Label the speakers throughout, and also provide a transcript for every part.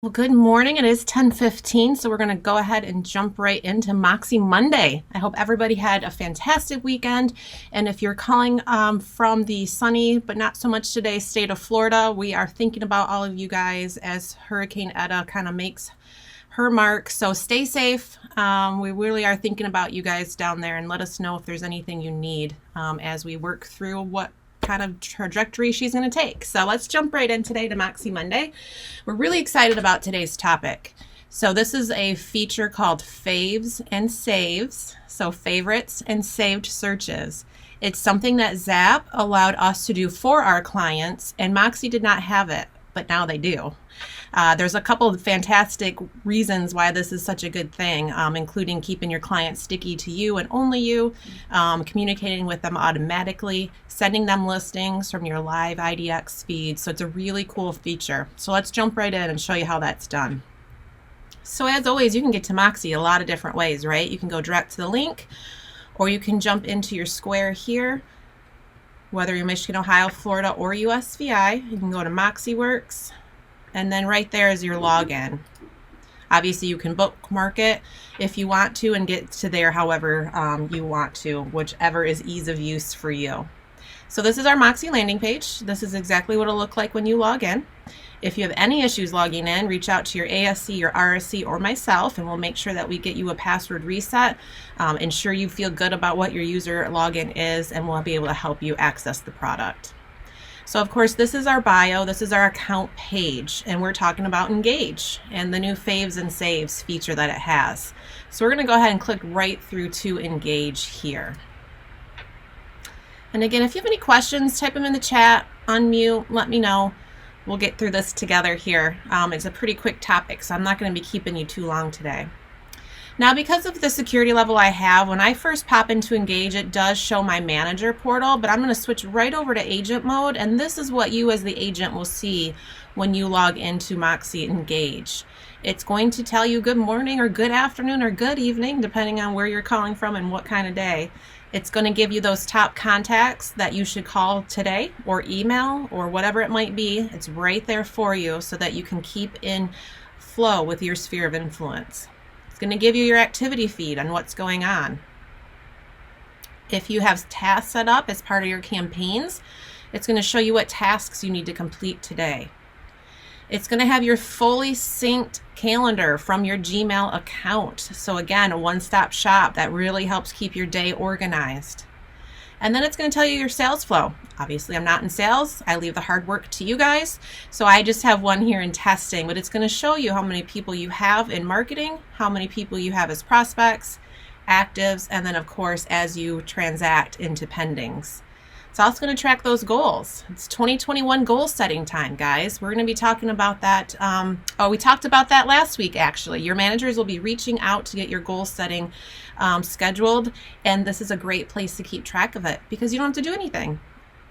Speaker 1: Well, good morning. It is 10:15, so we're going to go ahead and jump right into Moxi Monday. I hope everybody had a fantastic weekend. And if you're calling from the sunny, but not so much today, state of Florida, we are thinking about all of you guys as Hurricane Eta kind of makes her mark. So stay safe. We really are thinking about you guys down there, and let us know if there's anything you need as we work through what kind of trajectory she's going to take. So let's jump right in today to Moxi Monday. We're really excited about today's topic. So this is a feature called Faves and Saves. So favorites and saved searches. It's something that Zap allowed us to do for our clients, and Moxi did not have it, but now they do. There's a couple of fantastic reasons why this is such a good thing, including keeping your clients sticky to you and only you, communicating with them automatically, sending them listings from your live IDX feed. So it's a really cool feature. So let's jump right in and show you how that's done. So as always, you can get to Moxi a lot of different ways, right? You can go direct to the link, or you can jump into your square here, whether you're Michigan, Ohio, Florida, or USVI. You can go to MoxiWorks. And then right there is your login. Obviously, you can bookmark it if you want to and get to there however you want to, whichever is ease of use for you. So this is our Moxi landing page. This is exactly what it'll look like when you log in. If you have any issues logging in, reach out to your ASC, your RSC, or myself, and we'll make sure that we get you a password reset. Ensure you feel good about what your user login is, and we'll be able to help you access the product. So of course, this is our bio, this is our account page, and we're talking about Engage and the new Faves and Saves feature that it has. So we're gonna go ahead and click right through to Engage here. And again, if you have any questions, type them in the chat, unmute, let me know. We'll get through this together here. It's a pretty quick topic, so I'm not gonna be keeping you too long today. Now, because of the security level I have, when I first pop into Engage, it does show my manager portal, but I'm going to switch right over to agent mode, and this is what you as the agent will see when you log into Moxi Engage. It's going to tell you good morning or good afternoon or good evening, depending on where you're calling from and what kind of day. It's going to give you those top contacts that you should call today or email or whatever it might be. It's right there for you so that you can keep in flow with your sphere of influence. It's going to give you your activity feed on what's going on. If you have tasks set up as part of your campaigns, it's going to show you what tasks you need to complete today. It's going to have your fully synced calendar from your Gmail account. So again, a one-stop shop that really helps keep your day organized. And then it's going to tell you your sales flow. Obviously, I'm not in sales. I leave the hard work to you guys. So I just have one here in testing, but it's going to show you how many people you have in marketing, how many people you have as prospects, actives, and then of course, as you transact into pendings. It's also going to track those goals. It's 2021 goal setting time, guys. We're going to be talking about that. We talked about that last week, actually. Your managers will be reaching out to get your goal setting scheduled, and this is a great place to keep track of it because you don't have to do anything.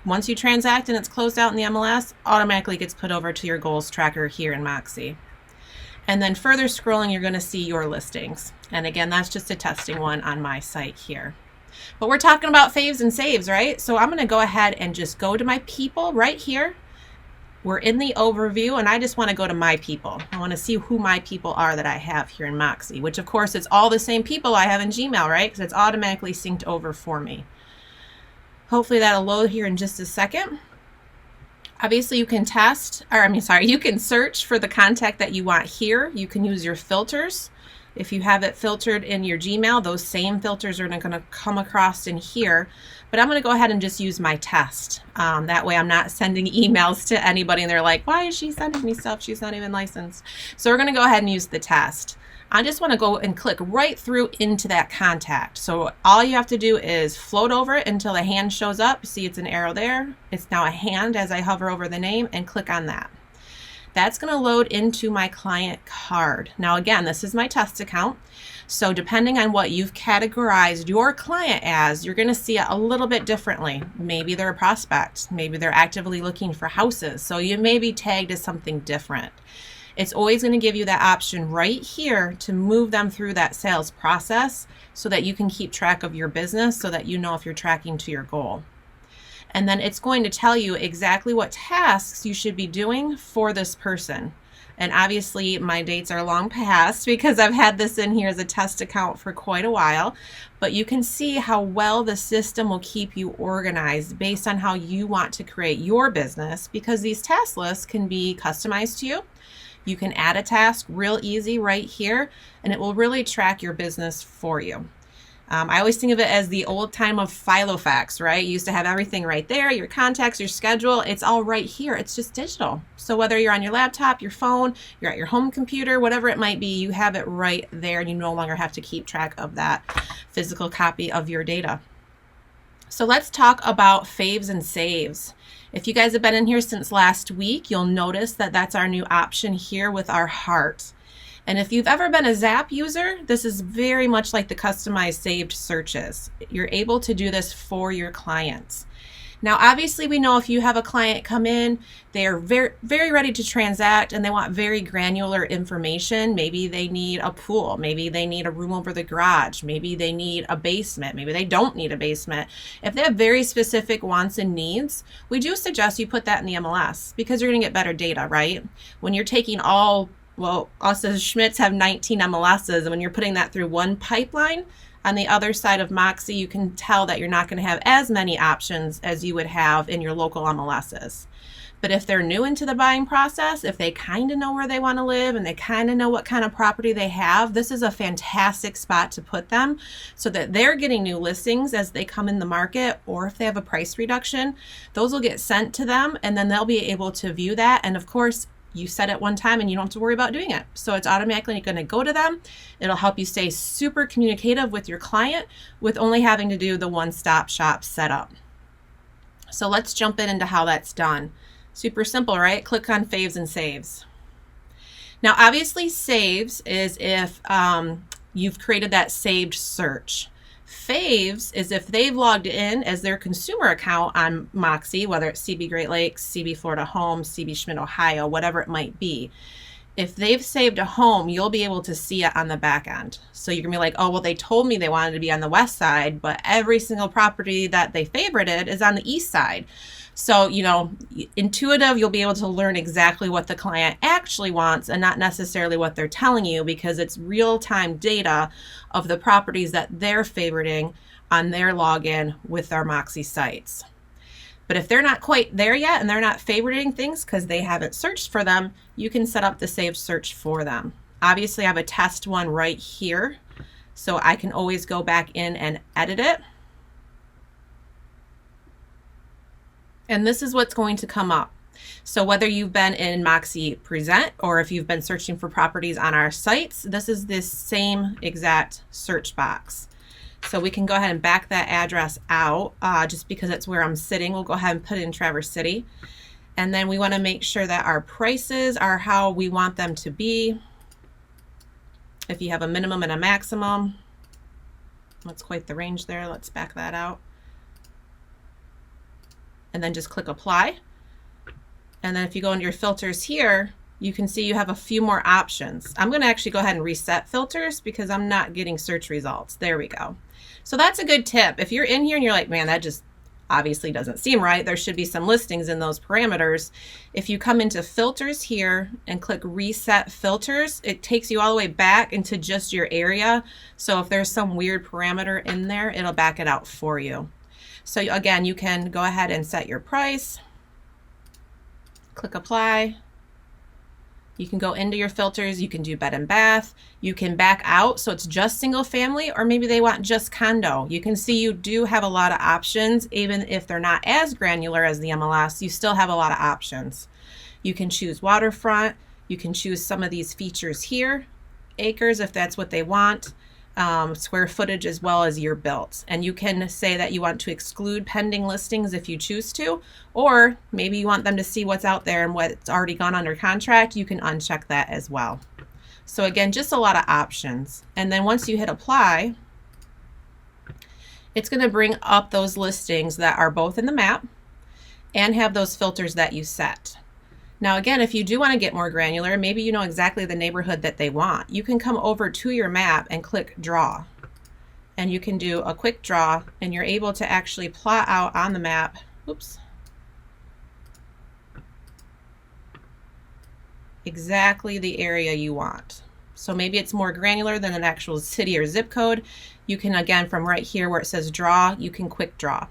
Speaker 1: Once you transact and it's closed out in the MLS, automatically gets put over to your goals tracker here in Moxi. And then further scrolling, you're going to see your listings. And again, that's just a testing one on my site here. But we're talking about faves and saves, right? So I'm going to go ahead and just go to my people right here. We're in the overview, and I just want to go to my people. I want to see who my people are that I have here in Moxi, which of course it's all the same people I have in Gmail, right? Because it's automatically synced over for me. Hopefully that'll load here in just a second. Obviously you can you can search for the contact that you want here. You can use your filters. If you have it filtered in your Gmail, those same filters are going to come across in here. But I'm going to go ahead and just use my test. That way I'm not sending emails to anybody and they're like, why is she sending me stuff? She's not even licensed. So we're going to go ahead and use the test. I just want to go and click right through into that contact. So all you have to do is float over it until the hand shows up. See, it's an arrow there. It's now a hand as I hover over the name and click on that. That's going to load into my client card. Now again, this is my test account. So depending on what you've categorized your client as, you're going to see it a little bit differently. Maybe they're a prospect. Maybe they're actively looking for houses. So you may be tagged as something different. It's always going to give you that option right here to move them through that sales process so that you can keep track of your business so that you know if you're tracking to your goal. And then it's going to tell you exactly what tasks you should be doing for this person. And obviously my dates are long past because I've had this in here as a test account for quite a while. But you can see how well the system will keep you organized based on how you want to create your business, because these task lists can be customized to you. You can add a task real easy right here, and it will really track your business for you. I always think of it as the old time of Filofax, right? You used to have everything right there, your contacts, your schedule, it's all right here. It's just digital. So whether you're on your laptop, your phone, you're at your home computer, whatever it might be, you have it right there, and you no longer have to keep track of that physical copy of your data. So let's talk about faves and saves. If you guys have been in here since last week, you'll notice that that's our new option here with our heart. And if you've ever been a Zap user, this is very much like the customized saved searches. You're able to do this for your clients. Now, obviously, we know if you have a client come in, they are very ready to transact and they want very granular information. Maybe they need a pool. Maybe they need a room over the garage. Maybe they need a basement. Maybe they don't need a basement. If they have very specific wants and needs, we do suggest you put that in the MLS because you're going to get better data, right? When you're taking well, us as Schmitz have 19 MLSs, and when you're putting that through one pipeline, on the other side of Moxi, you can tell that you're not going to have as many options as you would have in your local MLSs. But if they're new into the buying process, if they kind of know where they want to live and they kind of know what kind of property they have, this is a fantastic spot to put them so that they're getting new listings as they come in the market, or if they have a price reduction, those will get sent to them and then they'll be able to view that. And of course, you set it one time and you don't have to worry about doing it. So it's automatically going to go to them. It'll help you stay super communicative with your client with only having to do the one-stop shop setup. So let's jump into how that's done. Super simple, right? Click on Faves and Saves. Now, obviously, Saves is if you've created that saved search. Faves is if they've logged in as their consumer account on Moxi, whether it's CB Great Lakes, CB Florida Home, CB Schmidt, Ohio, whatever it might be. If they've saved a home, you'll be able to see it on the back end. So you're gonna be like, oh, well, they told me they wanted to be on the west side, but every single property that they favorited is on the east side. So, intuitive, you'll be able to learn exactly what the client actually wants and not necessarily what they're telling you, because it's real-time data of the properties that they're favoriting on their login with our Moxi sites. But if they're not quite there yet and they're not favoriting things because they haven't searched for them, you can set up the saved search for them. Obviously, I have a test one right here, so I can always go back in and edit it. And this is what's going to come up. So whether you've been in Moxi Present or if you've been searching for properties on our sites, this is this same exact search box. So we can go ahead and back that address out just because it's where I'm sitting. We'll go ahead and put it in Traverse City. And then we want to make sure that our prices are how we want them to be. If you have a minimum and a maximum, that's quite the range there. Let's back that out. And then just click apply. And then if you go into your filters here, you can see you have a few more options. I'm going to actually go ahead and reset filters because I'm not getting search results. There we go. So that's a good tip. If you're in here and you're like, man, that just obviously doesn't seem right, there should be some listings in those parameters. If you come into filters here and click reset filters, it takes you all the way back into just your area. So if there's some weird parameter in there, it'll back it out for you. So again, you can go ahead and set your price, click apply. You can go into your filters, you can do bed and bath, you can back out so it's just single family, or maybe they want just condo. You can see you do have a lot of options. Even if they're not as granular as the MLS, you still have a lot of options. You can choose waterfront, you can choose some of these features here, acres if that's what they want, square footage as well as year built. And you can say that you want to exclude pending listings if you choose to, or maybe you want them to see what's out there and what's already gone under contract. You can uncheck that as well. So again, just a lot of options. And then once you hit apply, it's going to bring up those listings that are both in the map and have those filters that you set. Now again, if you do want to get more granular, maybe you know exactly the neighborhood that they want, you can come over to your map and click draw. And you can do a quick draw and you're able to actually plot out on the map, oops, exactly the area you want. So maybe it's more granular than an actual city or zip code. You can, again, from right here where it says draw, you can quick draw.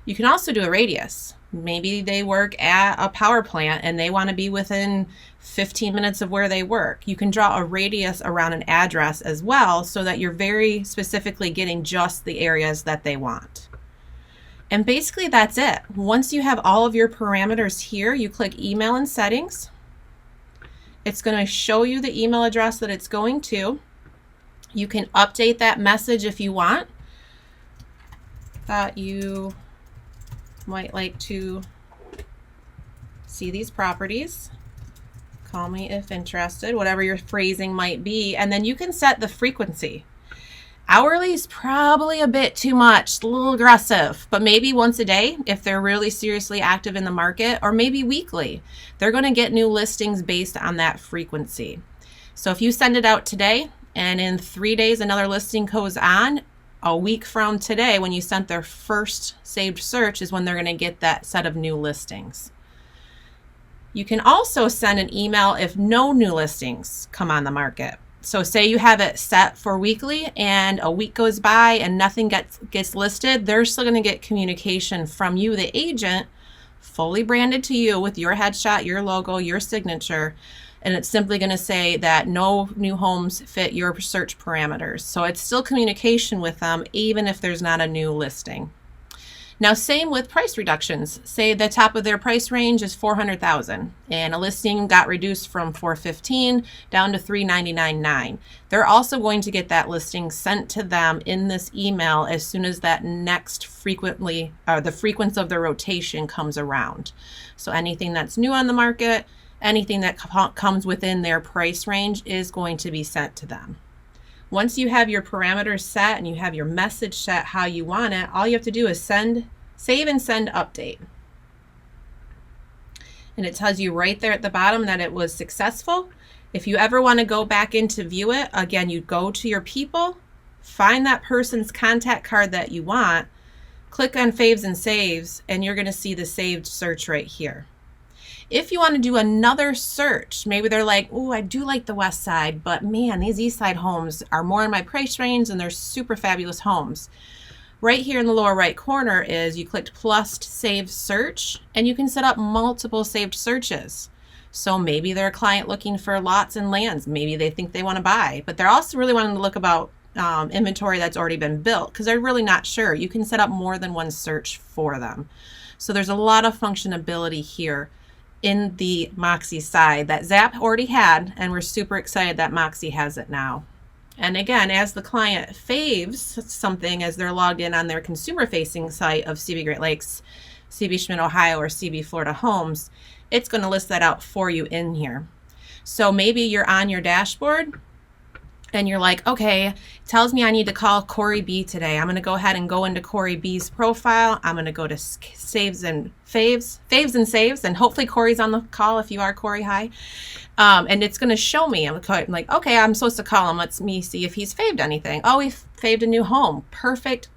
Speaker 1: You can also do a radius. Maybe they work at a power plant and they want to be within 15 minutes of where they work. You can draw a radius around an address as well, so that you're very specifically getting just the areas that they want. And basically that's it. Once you have all of your parameters here, you click email and settings. It's going to show you the email address that it's going to. You can update that message if you want. Thought you might like to see these properties. Call me if interested, whatever your phrasing might be. And then you can set the frequency. Hourly is probably a bit too much, a little aggressive, but maybe once a day if they're really seriously active in the market, or maybe weekly. They're going to get new listings based on that frequency. So if you send it out today and in 3 days another listing goes on, a week from today when you sent their first saved search is when they're going to get that set of new listings. You can also send an email if no new listings come on the market. So say you have it set for weekly and a week goes by and nothing gets listed, they're still going to get communication from you, the agent, fully branded to you with your headshot, your logo, your signature, and it's simply going to say that no new homes fit your search parameters. So it's still communication with them even if there's not a new listing. Now, same with price reductions. Say the top of their price range is $400,000 and a listing got reduced from $415,000 down to $399,900. They're also going to get that listing sent to them in this email as soon as that next the frequency of the rotation comes around. So anything that's new on the market, anything that comes within their price range is going to be sent to them. Once you have your parameters set and you have your message set how you want it, all you have to do is save and send update. And it tells you right there at the bottom that it was successful. If you ever want to go back in to view it, again, you go to your people, find that person's contact card that you want, click on Faves and Saves, and you're going to see the saved search right here. If you want to do another search, maybe they're like, oh, I do like the west side, but man, these east side homes are more in my price range and they're super fabulous homes. Right here in the lower right corner is you clicked plus save search and you can set up multiple saved searches. So maybe they're a client looking for lots and lands. Maybe they think they want to buy, but they're also really wanting to look about inventory that's already been built because they're really not sure. You can set up more than one search for them. So there's a lot of functionality here in the Moxi side that Zap already had, and we're super excited that Moxi has it now. And again, as the client faves something as they're logged in on their consumer facing site of CB Great Lakes, CB Schmidt, Ohio, or CB Florida Homes, it's going to list that out for you in here. So maybe you're on your dashboard and you're like, okay, it tells me I need to call Corey B today. I'm going to go ahead and go into Corey B's profile. I'm going to go to Faves and Saves, and hopefully Corey's on the call if you are Corey, hi. And it's going to show me. I'm like, okay, I'm supposed to call him. Let me see if he's faved anything. Oh, he faved a new home. Perfect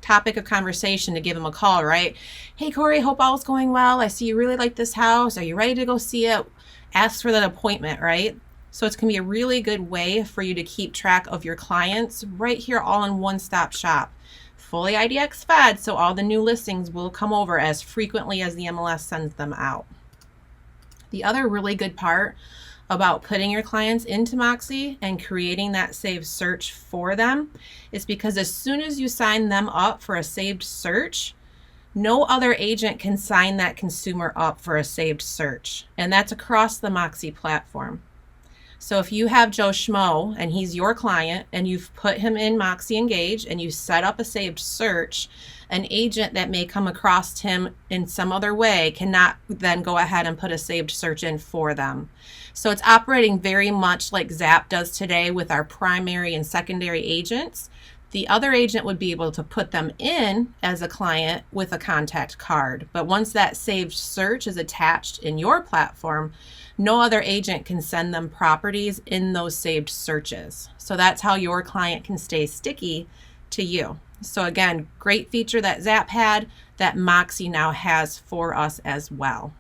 Speaker 1: topic of conversation to give him a call, right? Hey, Corey, hope all's going well. I see you really like this house. Are you ready to go see it? Ask for that appointment, right? So it's going to be a really good way for you to keep track of your clients right here, all in one-stop shop. Fully IDX fed, so all the new listings will come over as frequently as the MLS sends them out. The other really good part about putting your clients into Moxi and creating that saved search for them is because as soon as you sign them up for a saved search, no other agent can sign that consumer up for a saved search, and that's across the Moxi platform. So if you have Joe Schmo and he's your client and you've put him in Moxi Engage and you set up a saved search, an agent that may come across him in some other way cannot then go ahead and put a saved search in for them. So it's operating very much like Zap does today with our primary and secondary agents. The other agent would be able to put them in as a client with a contact card. But once that saved search is attached in your platform, no other agent can send them properties in those saved searches. So that's how your client can stay sticky to you. So again, great feature that Zap had that Moxi now has for us as well.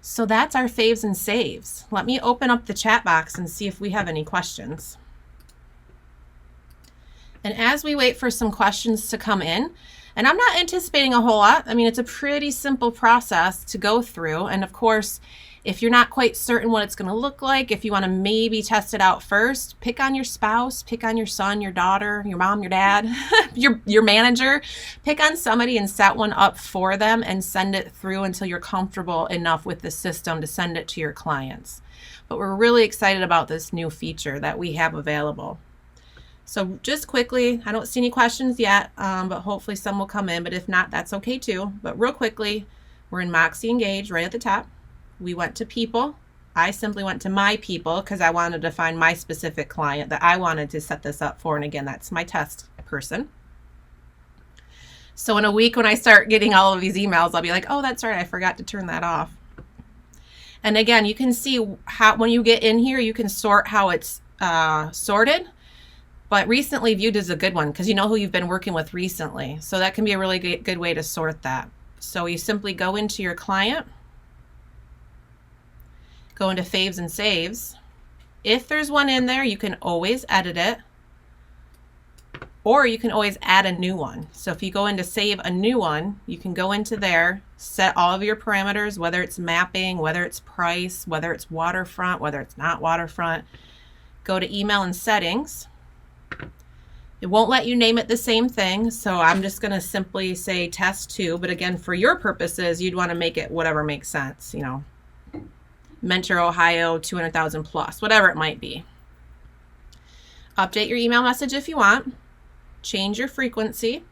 Speaker 1: So that's our faves and saves. Let me open up the chat box and see if we have any questions. And as we wait for some questions to come in, and I'm not anticipating a whole lot. I mean, it's a pretty simple process to go through. And of course, if you're not quite certain what it's going to look like, if you want to maybe test it out first, pick on your spouse, pick on your son, your daughter, your mom, your dad, your manager, pick on somebody and set one up for them and send it through until you're comfortable enough with the system to send it to your clients. But we're really excited about this new feature that we have available. So just quickly, I don't see any questions yet, but hopefully some will come in. But if not, that's okay too. But real quickly, we're in Moxi Engage right at the top. We went to people. I simply went to my people because I wanted to find my specific client that I wanted to set this up for. And again, that's my test person. So in a week when I start getting all of these emails, I'll be like, oh, that's right, I forgot to turn that off. And again, you can see how when you get in here, you can sort how it's sorted. But recently viewed is a good one because you know who you've been working with recently. So that can be a really good way to sort that. So you simply go into your client, go into faves and saves. If there's one in there, you can always edit it, or you can always add a new one. So if you go into save a new one, you can go into there, set all of your parameters, whether it's mapping, whether it's price, whether it's waterfront, whether it's not waterfront. Go to email and settings. It won't let you name it the same thing, so I'm just going to simply say test 2. But again, for your purposes, you'd want to make it whatever makes sense, you know, Mentor, Ohio, 200,000 plus, whatever it might be. Update your email message if you want. Change your frequency.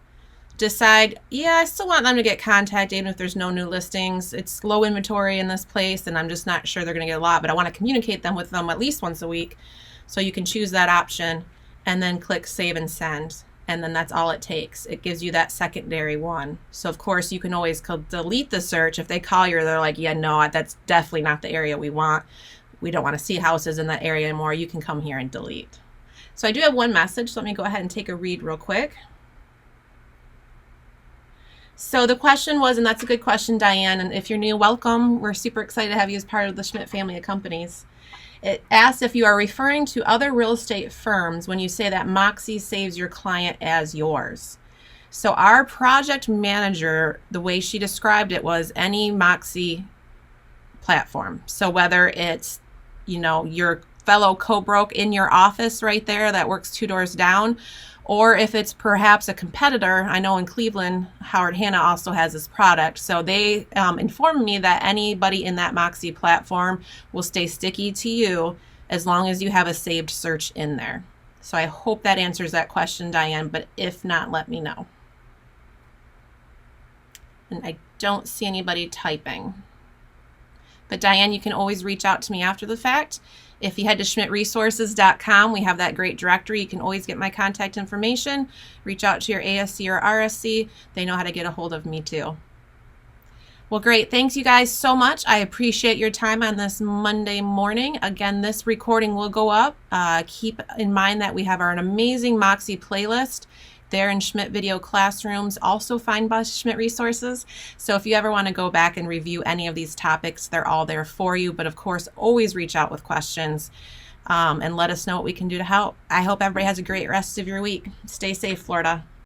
Speaker 1: Decide, yeah, I still want them to get contacted even if there's no new listings. It's low inventory in this place, and I'm just not sure they're going to get a lot, but I want to communicate them with them at least once a week. So you can choose that option and then click save and send. And then that's all it takes. It gives you that secondary one. So of course you can always delete the search. If they call you, they're like, yeah, no, that's definitely not the area we want. We don't want to see houses in that area anymore. You can come here and delete. So I do have one message. So let me go ahead and take a read real quick. So the question was, and that's a good question, Diane, and if you're new, welcome. We're super excited to have you as part of the Schmidt family of companies. It asks if you are referring to other real estate firms when you say that Moxi saves your client as yours. So our project manager, the way she described it was any Moxi platform. So whether it's, you know, your fellow co-broke in your office right there that works 2 doors down, or if it's perhaps a competitor. I know in Cleveland, Howard Hanna also has this product. So they informed me that anybody in that Moxi platform will stay sticky to you as long as you have a saved search in there. So I hope that answers that question, Diane, but if not, let me know. And I don't see anybody typing. But Diane, you can always reach out to me after the fact. If you head to schmidtresources.com, we have that great directory. You can always get my contact information. Reach out to your ASC or RSC. They know how to get a hold of me too. Well, great. Thanks you guys so much. I appreciate your time on this Monday morning. Again, this recording will go up. Keep in mind that we have an amazing Moxi playlist there in Schmidt Video Classrooms, also find by Schmidt Resources. So if you ever want to go back and review any of these topics, they're all there for you. But of course, always reach out with questions and let us know what we can do to help. I hope everybody has a great rest of your week. Stay safe, Florida.